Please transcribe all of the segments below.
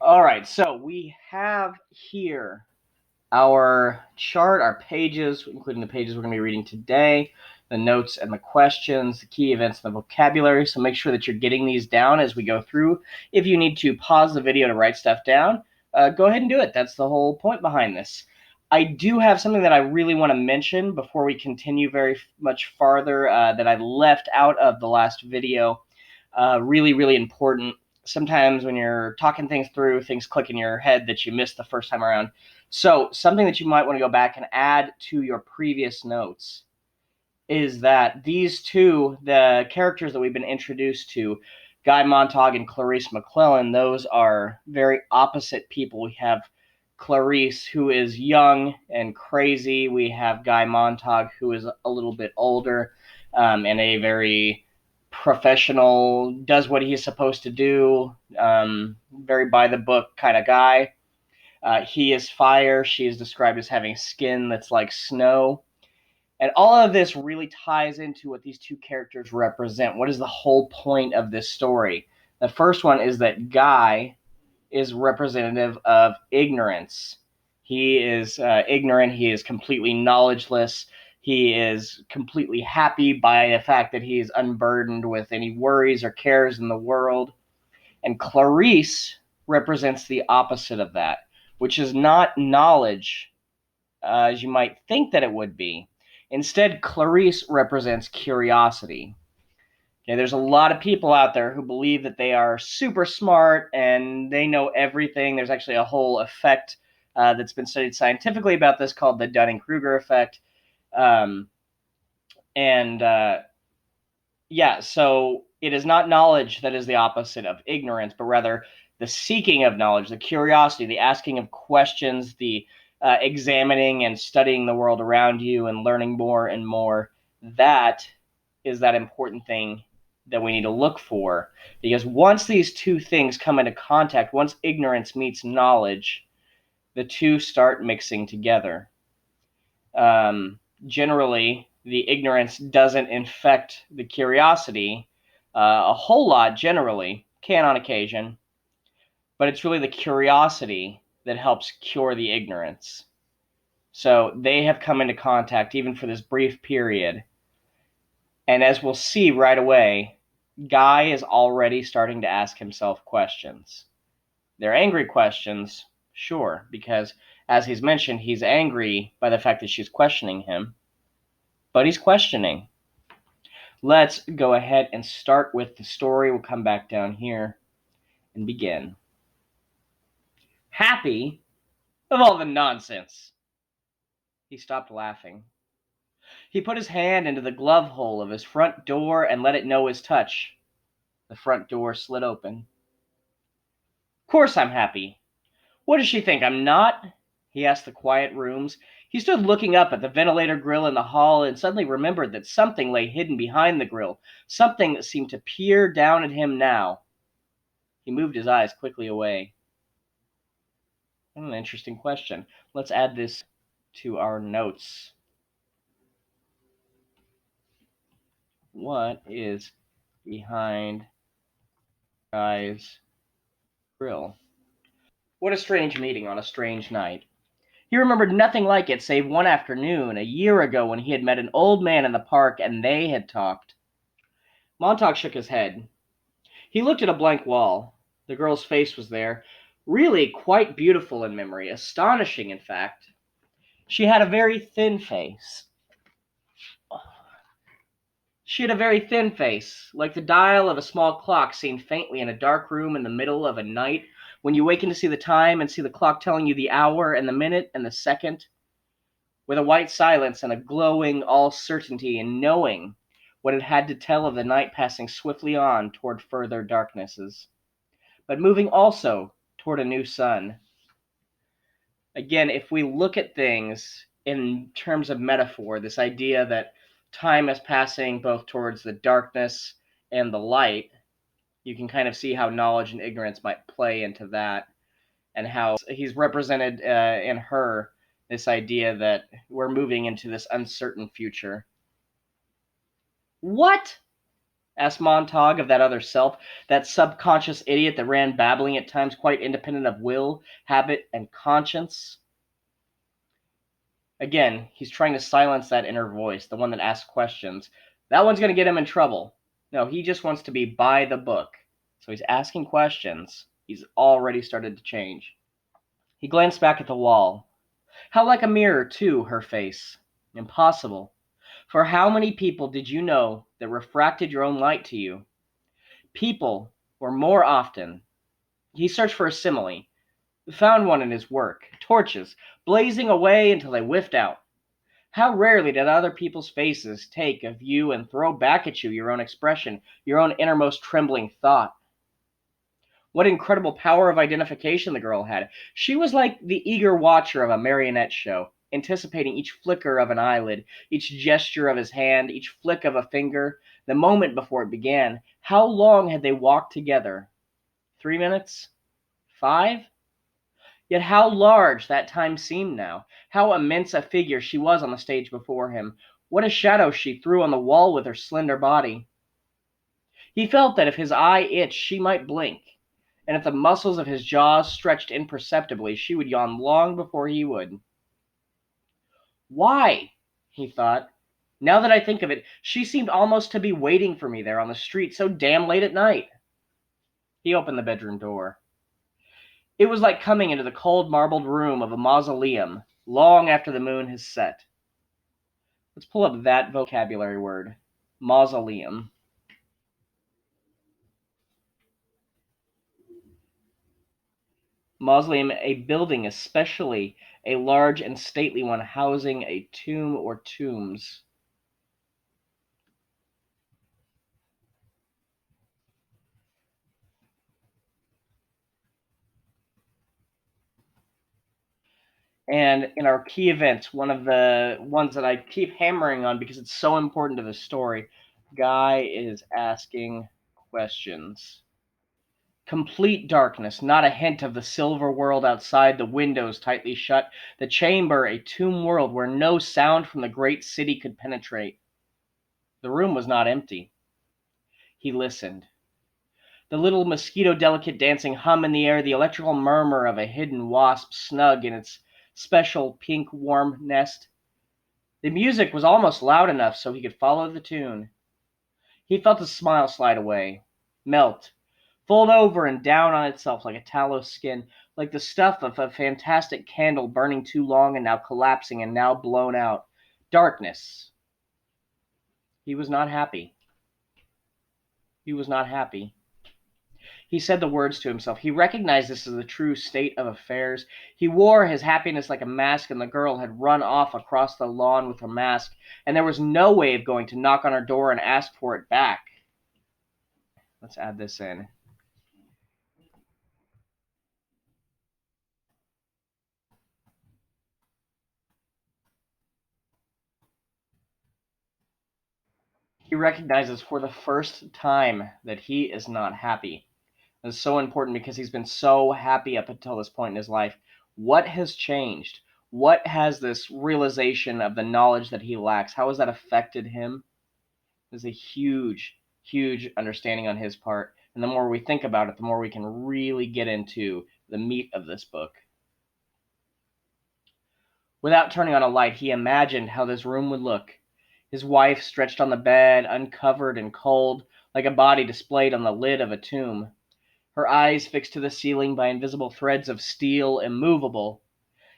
All right, so we have here our chart, our pages, including the pages we're going to be reading today, the notes and the questions, the key events and the vocabulary. So make sure that you're getting these down as we go through. If you need to pause the video to write stuff down, go ahead and do it. That's the whole point behind this. I do have something that I really want to mention before we continue very much farther that I left out of the last video. Really, really important. Sometimes when you're talking things through, things click in your head that you missed the first time around. So something that you might want to go back and add to your previous notes is that these two, the characters that we've been introduced to, Guy Montag and Clarice McClellan, those are very opposite people. We have Clarice, who is young and crazy. We have Guy Montag, who is a little bit older and a very professional, does what he's supposed to do, very by the book kind of guy. He is fire. She is described as having skin that's like snow. And all of this really ties into what these two characters represent. What is the whole point of this story? The first one is that Guy is representative of ignorance. He is ignorant. He is completely knowledgeless. He is completely happy by the fact that he is unburdened with any worries or cares in the world. And Clarice represents the opposite of that, which is not knowledge as you might think that it would be. Instead, Clarice represents curiosity. Okay, there's a lot of people out there who believe that they are super smart and they know everything. There's actually a whole effect that's been studied scientifically about this called the Dunning-Kruger effect. Um, and yeah, so it is not knowledge that is the opposite of ignorance, but rather the seeking of knowledge, the curiosity, the asking of questions, the examining and studying the world around you and learning more and more. That is that important thing that we need to look for. Because once these two things come into contact, once ignorance meets knowledge, the two start mixing together. Generally, the ignorance doesn't infect the curiosity a whole lot, generally, can on occasion, but it's really the curiosity that helps cure the ignorance. So they have come into contact even for this brief period. And as we'll see right away, Guy is already starting to ask himself questions. They're angry questions, sure, because as he's mentioned, he's angry by the fact that she's questioning him, but he's questioning. Let's go ahead and start with the story. We'll come back down here and begin. Happy of all the nonsense. He stopped laughing. He put his hand into the glove hole of his front door and let it know his touch. The front door slid open. Of course I'm happy. What does she think, I'm not? He asked the quiet rooms. He stood looking up at the ventilator grill in the hall and suddenly remembered that something lay hidden behind the grill, something that seemed to peer down at him now. He moved his eyes quickly away. An interesting question. Let's add this to our notes. What is behind Guy's grill? What a strange meeting on a strange night. He remembered nothing like it save one afternoon, a year ago, when he had met an old man in the park and they had talked. Montauk shook his head. He looked at a blank wall. The girl's face was there, really quite beautiful in memory, astonishing, in fact. She had a very thin face. She had a very thin face, like the dial of a small clock seen faintly in a dark room in the middle of a night, when you waken to see the time and see the clock telling you the hour and the minute and the second, with a white silence and a glowing all certainty in knowing what it had to tell of the night passing swiftly on toward further darknesses, but moving also toward a new sun. Again, if we look at things in terms of metaphor, this idea that time is passing both towards the darkness and the light, you can kind of see how knowledge and ignorance might play into that, and how he's represented in her this idea that we're moving into this uncertain future. What? asked Montague of that other self, that subconscious idiot that ran babbling at times quite independent of will, habit, and conscience. Again, he's trying to silence that inner voice, the one that asks questions. That one's going to get him in trouble. No, he just wants to be by the book. So he's asking questions. He's already started to change. He glanced back at the wall. How like a mirror, too, her face. Impossible. For how many people did you know that refracted your own light to you? People were more often. He searched for a simile, found one in his work. Torches, blazing away until they whiffed out. How rarely did other people's faces take of you and throw back at you your own expression, your own innermost trembling thought. What incredible power of identification the girl had. She was like the eager watcher of a marionette show, anticipating each flicker of an eyelid, each gesture of his hand, each flick of a finger, the moment before it began. How long had they walked together? 3 minutes? 5? Yet how large that time seemed now, how immense a figure she was on the stage before him, what a shadow she threw on the wall with her slender body. He felt that if his eye itched she might blink, and if the muscles of his jaws stretched imperceptibly she would yawn long before he would. Why? He thought. Now that I think of it, she seemed almost to be waiting for me there on the street so damn late at night. He opened the bedroom door. It was like coming into the cold marbled room of a mausoleum long after the moon has set. Let's pull up that vocabulary word. Mausoleum. Mausoleum, a building, especially a large and stately one housing a tomb or tombs. And in our key events, one of the ones that I keep hammering on because it's so important to the story, Guy is asking questions. Complete darkness, not a hint of the silver world outside, the windows tightly shut, the chamber a tomb world where no sound from the great city could penetrate. The room was not empty. He listened. The little mosquito delicate dancing hum in the air, the electrical murmur of a hidden wasp snug in its special pink warm nest. The music was almost loud enough so he could follow the tune. He felt a smile slide away, melt, fold over and down on itself like a tallow skin, like the stuff of a fantastic candle burning too long and now collapsing and now blown out. Darkness. He was not happy. He was not happy. He said the words to himself. He recognized this as the true state of affairs. He wore his happiness like a mask, and the girl had run off across the lawn with her mask, and there was no way of going to knock on her door and ask for it back. Let's add this in. He recognizes for the first time that he is not happy. It's so important because he's been so happy up until this point in his life. What has changed? What has this realization of the knowledge that he lacks, how has that affected him? There's a huge, huge understanding on his part. And the more we think about it, the more we can really get into the meat of this book. Without turning on a light, he imagined how this room would look. His wife stretched on the bed, uncovered and cold, like a body displayed on the lid of a tomb. Her eyes fixed to the ceiling by invisible threads of steel, immovable,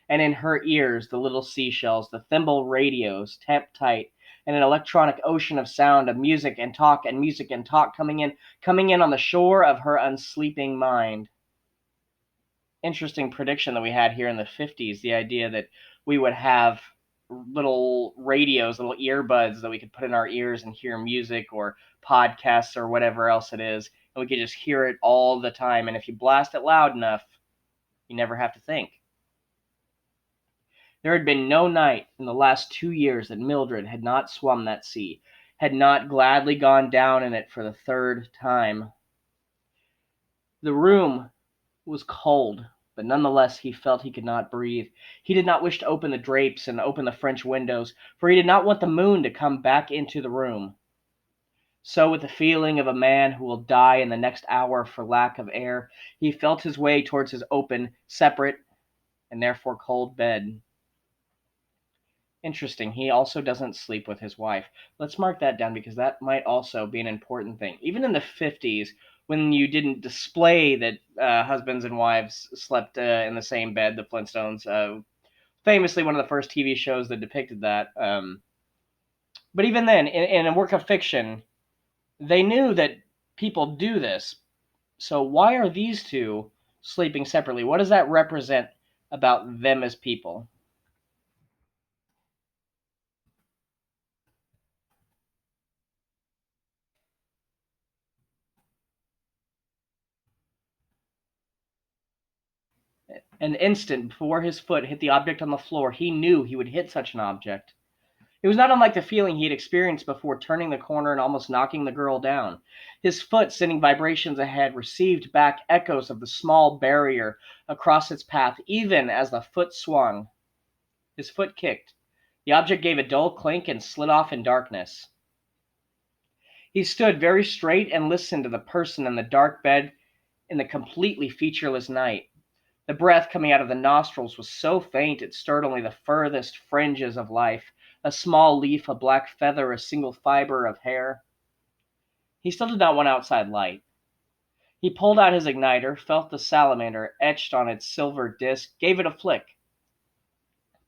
and in her ears the little seashells, the thimble radios, tamped tight, and an electronic ocean of sound, of music and talk and music and talk coming in on the shore of her unsleeping mind. Interesting prediction that we had here in the 50s, the idea that we would have little radios, little earbuds that we could put in our ears and hear music or podcasts or whatever else it is, and we could just hear it all the time. And if you blast it loud enough, you never have to think. There had been no night in the last 2 years that Mildred had not swum that sea, had not gladly gone down in it for the third time. The room was cold, but nonetheless he felt he could not breathe. He did not wish to open the drapes and open the French windows, for he did not want the moon to come back into the room. So, with the feeling of a man who will die in the next hour for lack of air, he felt his way towards his open, separate, and therefore cold bed. Interesting. He also doesn't sleep with his wife. Let's mark that down because that might also be an important thing. Even in the 50s, when you didn't display that husbands and wives slept in the same bed, the Flintstones, famously one of the first TV shows that depicted that. But even then, in a work of fiction, they knew that people do this. So why are these two sleeping separately? What does that represent about them as people? An instant before his foot hit the object on the floor, he knew he would hit such an object. It was not unlike the feeling he had experienced before turning the corner and almost knocking the girl down. His foot, sending vibrations ahead, received back echoes of the small barrier across its path, even as the foot swung. His foot kicked. The object gave a dull clink and slid off in darkness. He stood very straight and listened to the person in the dark bed in the completely featureless night. The breath coming out of the nostrils was so faint it stirred only the furthest fringes of life, a small leaf, a black feather, a single fiber of hair. He still did not want outside light. He pulled out his igniter, felt the salamander etched on its silver disk, gave it a flick.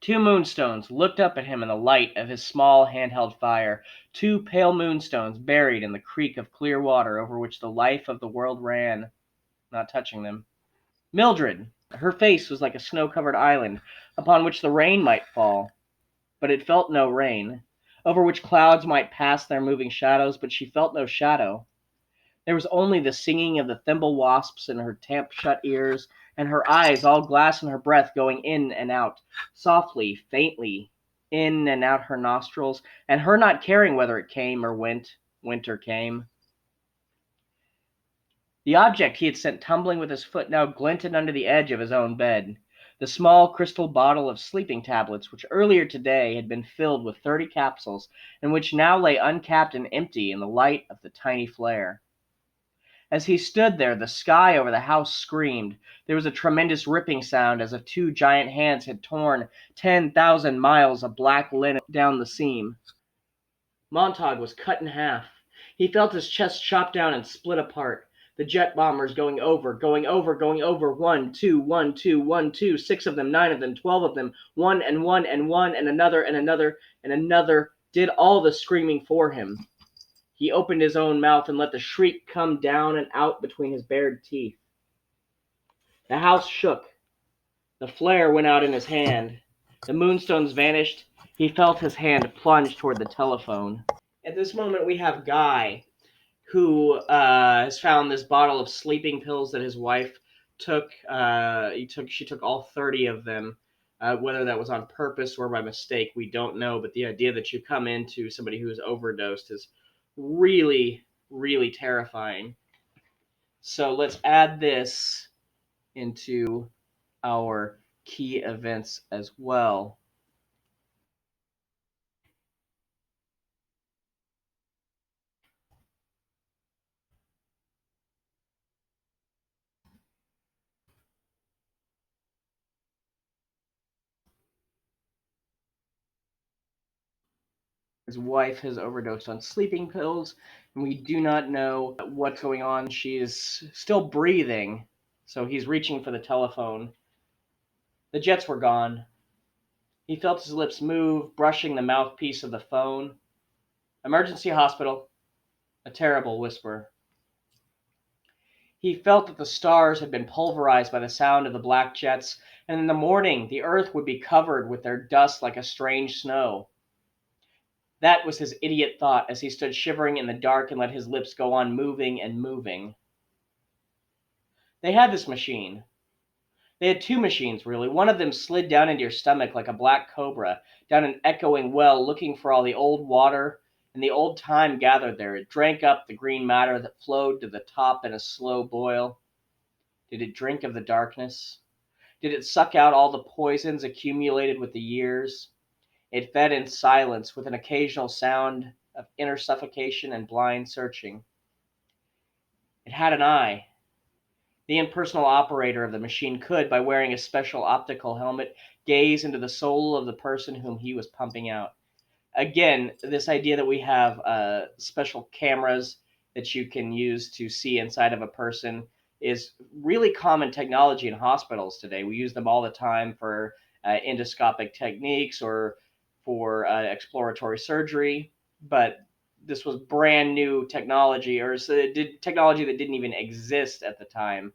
Two moonstones looked up at him in the light of his small handheld fire, two pale moonstones buried in the creek of clear water over which the life of the world ran, not touching them. Mildred! Her face was like a snow-covered island upon which the rain might fall, but it felt no rain, over which clouds might pass their moving shadows, but she felt no shadow. There was only the singing of the thimble wasps in her tamp-shut ears, and her eyes all glass and her breath going in and out, softly, faintly, in and out her nostrils, and her not caring whether it came or went or came. The object he had sent tumbling with his foot now glinted under the edge of his own bed. The small crystal bottle of sleeping tablets, which earlier today had been filled with 30 capsules, and which now lay uncapped and empty in the light of the tiny flare. As he stood there, the sky over the house screamed. There was a tremendous ripping sound as if two giant hands had torn 10,000 miles of black linen down the seam. Montauk was cut in half. He felt his chest chopped down and split apart. The jet bombers going over, going over, going over. One, two, one, two, one, two. 6 of them, 9 of them, 12 of them. One and one and one and another and another and another did all the screaming for him. He opened his own mouth and let the shriek come down and out between his bared teeth. The house shook. The flare went out in his hand. The moonstones vanished. He felt his hand plunge toward the telephone. At this moment, we have Guy, who has found this bottle of sleeping pills that his wife took. She took all 30 of them. Whether that was on purpose or by mistake, we don't know. But the idea that you come into somebody who is overdosed is really, really terrifying. So let's add this into our key events as well. His wife has overdosed on sleeping pills, and we do not know what's going on. She is still breathing, so he's reaching for the telephone. The jets were gone. He felt his lips move, brushing the mouthpiece of the phone. Emergency hospital. A terrible whisper. He felt that the stars had been pulverized by the sound of the black jets, and in the morning the earth would be covered with their dust like a strange snow. That was his idiot thought as he stood shivering in the dark and let his lips go on moving and moving. They had this machine. They had two machines, really. One of them slid down into your stomach like a black cobra, down an echoing well, looking for all the old water and the old time gathered there. It drank up the green matter that flowed to the top in a slow boil. Did it drink of the darkness? Did it suck out all the poisons accumulated with the years? It fed in silence with an occasional sound of inner suffocation and blind searching. It had an eye. The impersonal operator of the machine could, by wearing a special optical helmet, gaze into the soul of the person whom he was pumping out. Again, this idea that we have special cameras that you can use to see inside of a person is really common technology in hospitals today. We use them all the time for endoscopic techniques or for exploratory surgery, but this was brand new technology, or technology that didn't even exist at the time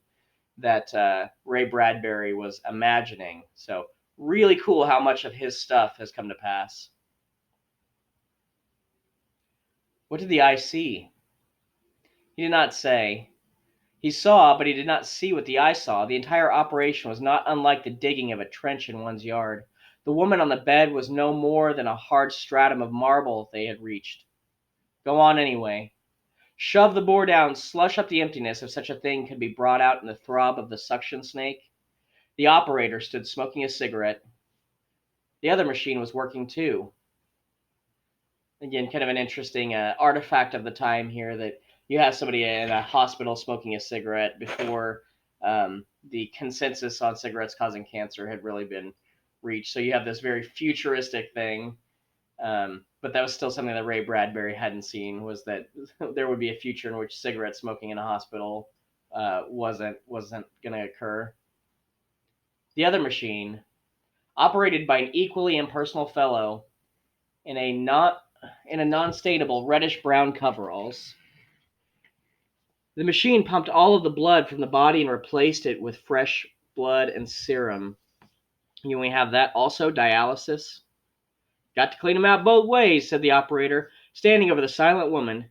that Ray Bradbury was imagining. So, really cool how much of his stuff has come to pass. What did the eye see? He did not say. He saw, but he did not see what the eye saw. The entire operation was not unlike the digging of a trench in one's yard. The woman on the bed was no more than a hard stratum of marble they had reached. Go on anyway. Shove the bore down, slush up the emptiness if such a thing could be brought out in the throb of the suction snake. The operator stood smoking a cigarette. The other machine was working too. Again, kind of an interesting artifact of the time here that you have somebody in a hospital smoking a cigarette before the consensus on cigarettes causing cancer had really been reached. So you have this very futuristic thing, but that was still something that Ray Bradbury hadn't seen, was that there would be a future in which cigarette smoking in a hospital wasn't going to occur. The other machine, operated by an equally impersonal fellow in a non-stainable reddish-brown coveralls. The machine pumped all of the blood from the body and replaced it with fresh blood and serum. We have that also, dialysis. Got to clean them out both ways, said the operator, standing over the silent woman.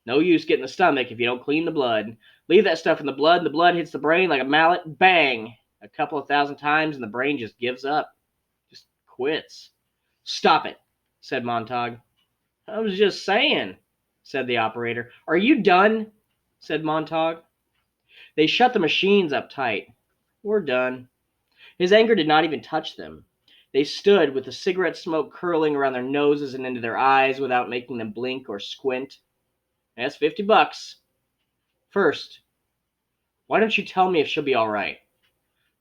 No use getting the stomach if you don't clean the blood. Leave that stuff in the blood, and the blood hits the brain like a mallet. Bang! A couple of thousand times, and the brain just gives up. Just quits. Stop it, said Montague. I was just saying, said the operator. Are you done? Said Montague. They shut the machines up tight. We're done. His anger did not even touch them. They stood with the cigarette smoke curling around their noses and into their eyes without making them blink or squint. That's $50. First, why don't you tell me if she'll be all right?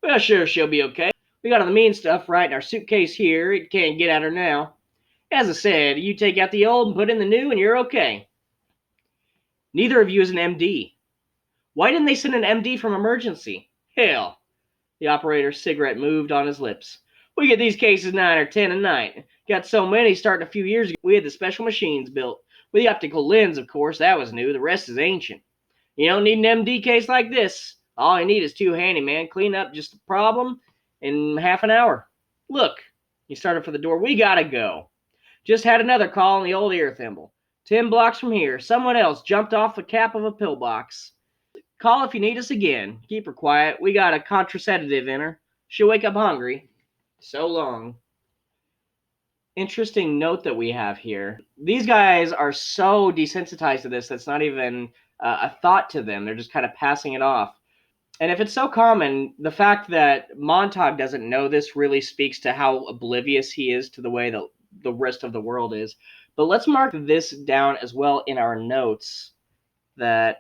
Well, sure, she'll be okay. We got all the mean stuff right in our suitcase here. It can't get at her now. As I said, you take out the old and put in the new, and you're okay. Neither of you is an MD. Why didn't they send an MD from emergency? Hell. The operator's cigarette moved on his lips. We get these cases 9 or 10 a night. Got so many starting a few years ago. We had the special machines built. With the optical lens, of course, that was new. The rest is ancient. You don't need an MD case like this. All you need is 2 handymen. Clean up just the problem in half an hour. Look, he started for the door. We gotta go. Just had another call on the old ear thimble. 10 blocks from here, someone else jumped off the cap of a pillbox. Call if you need us again. Keep her quiet. We got a contraceptive in her. She'll wake up hungry. So long. Interesting note that we have here. These guys are so desensitized to this that's not even a thought to them. They're just kind of passing it off. And if it's so common, the fact that Montague doesn't know this really speaks to how oblivious he is to the way that the rest of the world is. But let's mark this down as well in our notes, that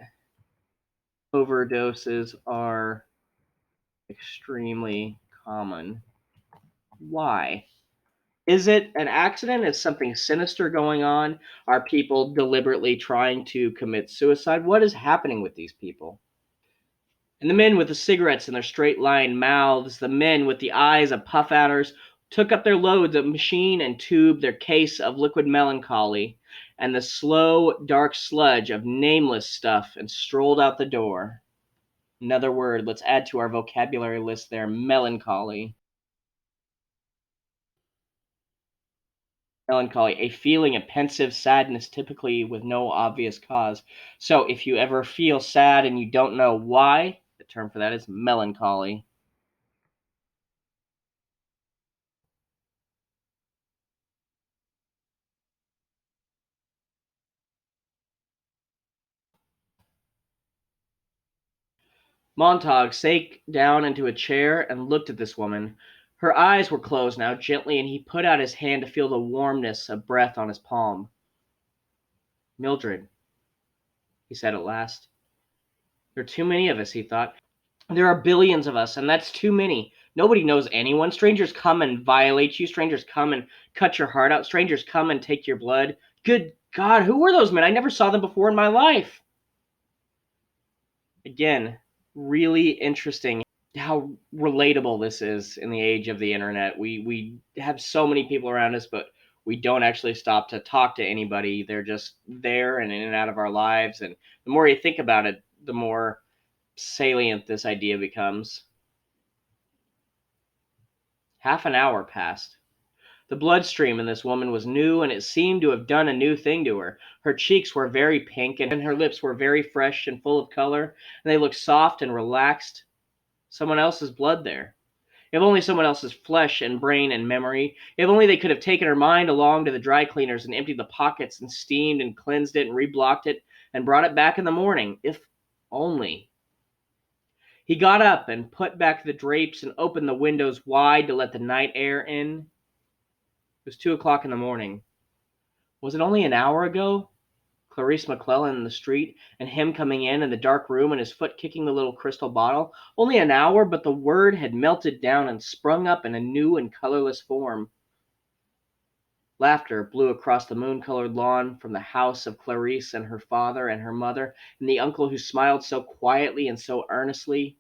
overdoses are extremely common. Why? Is it an accident? Is something sinister going on? Are people deliberately trying to commit suicide? What is happening with these people? And the men with the cigarettes in their straight-line mouths, the men with the eyes of puff-adders, took up their loads of machine and tube, their case of liquid melancholy, and the slow, dark sludge of nameless stuff, and strolled out the door. Another word, let's add to our vocabulary list there, melancholy. Melancholy, a feeling of pensive sadness, typically with no obvious cause. So if you ever feel sad and you don't know why, the term for that is melancholy. Montague sank down into a chair and looked at this woman. Her eyes were closed now, gently, and he put out his hand to feel the warmness of breath on his palm. Mildred, he said at last. There are too many of us, he thought. There are billions of us, and that's too many. Nobody knows anyone. Strangers come and violate you. Strangers come and cut your heart out. Strangers come and take your blood. Good God, who were those men? I never saw them before in my life. Again, really interesting how relatable this is in the age of the internet. We have so many people around us, but we don't actually stop to talk to anybody. They're just there and in and out of our lives. And the more you think about it, the more salient this idea becomes. Half an hour passed. The bloodstream in this woman was new, and it seemed to have done a new thing to her. Her cheeks were very pink, and her lips were very fresh and full of color, and they looked soft and relaxed. Someone else's blood there. If only someone else's flesh and brain and memory. If only they could have taken her mind along to the dry cleaners and emptied the pockets and steamed and cleansed it and reblocked it and brought it back in the morning. If only. He got up and put back the drapes and opened the windows wide to let the night air in. It was 2 o'clock in the morning. Was it only an hour ago? Clarice McClellan in the street, and him coming in the dark room and his foot kicking the little crystal bottle. Only an hour, but the word had melted down and sprung up in a new and colorless form. Laughter blew across the moon-colored lawn from the house of Clarice and her father and her mother, and the uncle who smiled so quietly and so earnestly.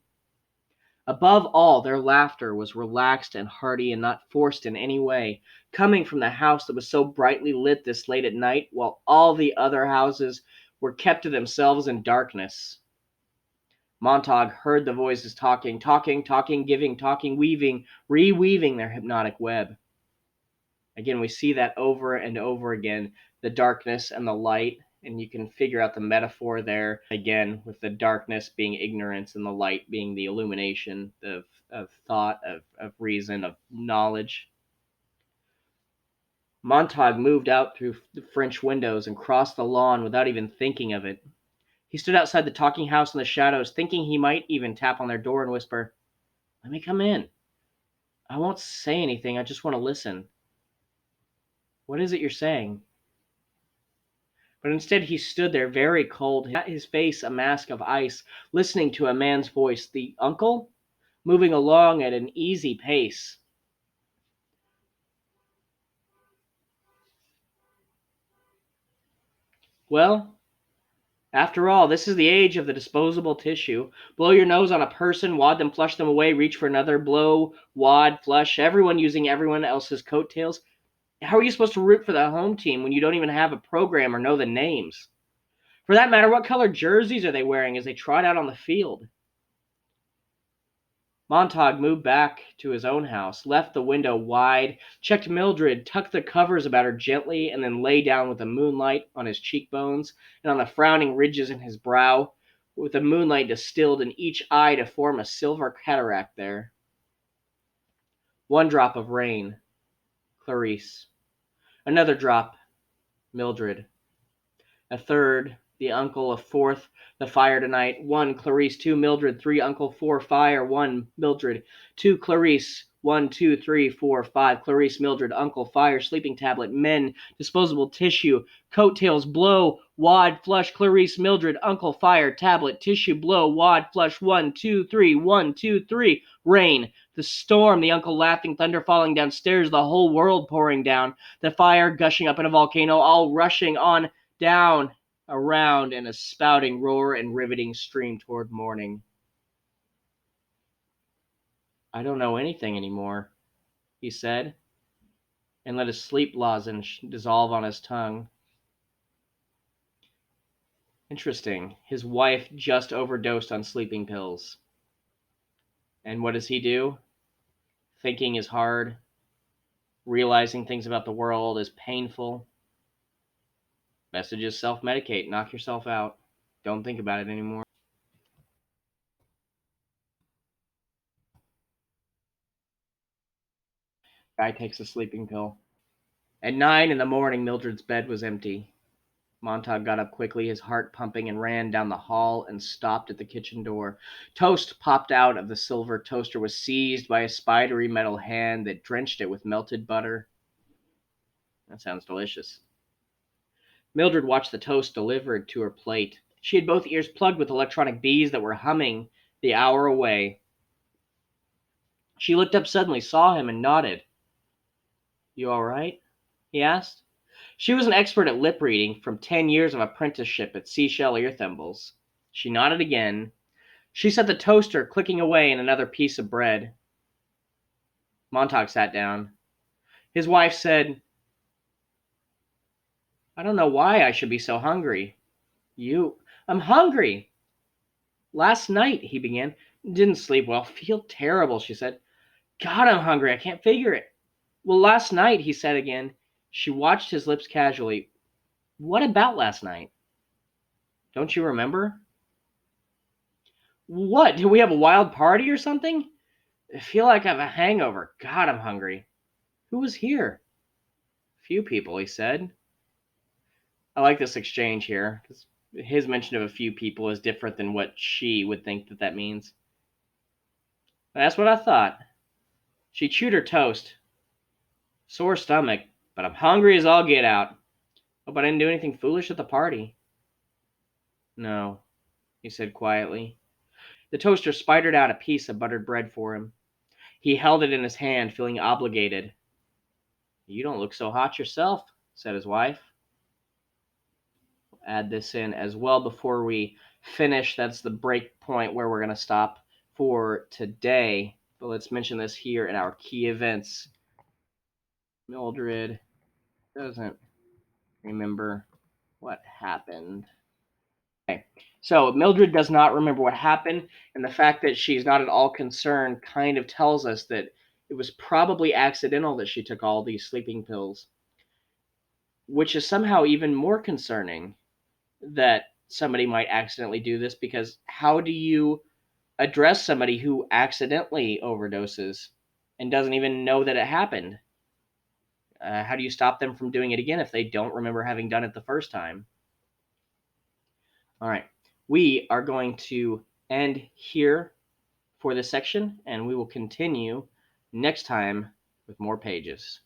Above all, their laughter was relaxed and hearty and not forced in any way, coming from the house that was so brightly lit this late at night, while all the other houses were kept to themselves in darkness. Montague heard the voices talking, giving, talking, weaving, reweaving their hypnotic web. Again, we see that over and over again, the darkness and the light, and you can figure out the metaphor there again, with the darkness being ignorance and the light being the illumination of thought, of reason, of knowledge. Montague moved out through the French windows and crossed the lawn without even thinking of it. He stood outside the talking house in the shadows, thinking he might even tap on their door and whisper, "Let me come in. I won't say anything, I just want to listen." "What is it you're saying?" But instead he stood there very cold, his face a mask of ice, listening to a man's voice, the uncle, moving along at an easy pace. "Well, after all, this is the age of the disposable tissue. Blow your nose on a person, wad them, flush them away, reach for another, blow, wad, flush, everyone using everyone else's coattails. How are you supposed to root for the home team when you don't even have a program or know the names? For that matter, what color jerseys are they wearing as they trot out on the field?" Montague moved back to his own house, left the window wide, checked Mildred, tucked the covers about her gently, and then lay down with the moonlight on his cheekbones and on the frowning ridges in his brow, with the moonlight distilled in each eye to form a silver cataract there. One drop of rain, Clarice. Another drop, Mildred. A third, the uncle. A fourth, the fire tonight. 1, Clarice. 2, Mildred. 3, uncle. 4, fire. 1, Mildred. 2, Clarice. 1, 2, 3, 4, 5, Clarice, Mildred, uncle, fire, sleeping tablet, men, disposable tissue, coattails, blow, wad, flush, Clarice, Mildred, uncle, fire, tablet, tissue, blow, wad, flush, 1, 2, 3, 1, 2, 3, rain, the storm, the uncle laughing, thunder falling downstairs, the whole world pouring down, the fire gushing up in a volcano, all rushing on down, around in a spouting roar and riveting stream toward morning. "I don't know anything anymore," he said, and let a sleep lozenge dissolve on his tongue. Interesting. His wife just overdosed on sleeping pills. And what does he do? Thinking is hard. Realizing things about the world is painful. Best to just self-medicate. Knock yourself out. Don't think about it anymore. Guy takes a sleeping pill. At 9 in the morning, Mildred's bed was empty. Montague got up quickly, his heart pumping, and ran down the hall and stopped at the kitchen door. Toast popped out of the silver toaster, was seized by a spidery metal hand that drenched it with melted butter. That sounds delicious. Mildred watched the toast delivered to her plate. She had both ears plugged with electronic bees that were humming the hour away. She looked up suddenly, saw him, and nodded. "You all right?" he asked. She was an expert at lip reading from 10 years of apprenticeship at Seashell Ear Thimbles. She nodded again. She set the toaster clicking away in another piece of bread. Montauk sat down. His wife said, "I don't know why I should be so hungry." I'm hungry. Last night, he began. Didn't sleep well. Feel terrible, she said. God, I'm hungry. I can't figure it. Well, last night, he said again. She watched his lips casually. What about last night? Don't you remember? What? Did we have a wild party or something? I feel like I have a hangover. God, I'm hungry. Who was here? Few people, he said. I like this exchange here, because his mention of a few people is different than what she would think that means. That's what I thought. She chewed her toast. Sore stomach, but I'm hungry as all get out. Hope I didn't do anything foolish at the party. No, he said quietly. The toaster spidered out a piece of buttered bread for him. He held it in his hand, feeling obligated. You don't look so hot yourself, said his wife. We'll add this in as well before we finish. That's the break point where we're going to stop for today. But let's mention this here in our key events. Mildred doesn't remember what happened. Okay. So Mildred does not remember what happened, and the fact that she's not at all concerned kind of tells us that it was probably accidental that she took all these sleeping pills, which is somehow even more concerning that somebody might accidentally do this, because how do you address somebody who accidentally overdoses and doesn't even know that it happened? How do you stop them from doing it again if they don't remember having done it the first time? All right, we are going to end here for this section, and we will continue next time with more pages.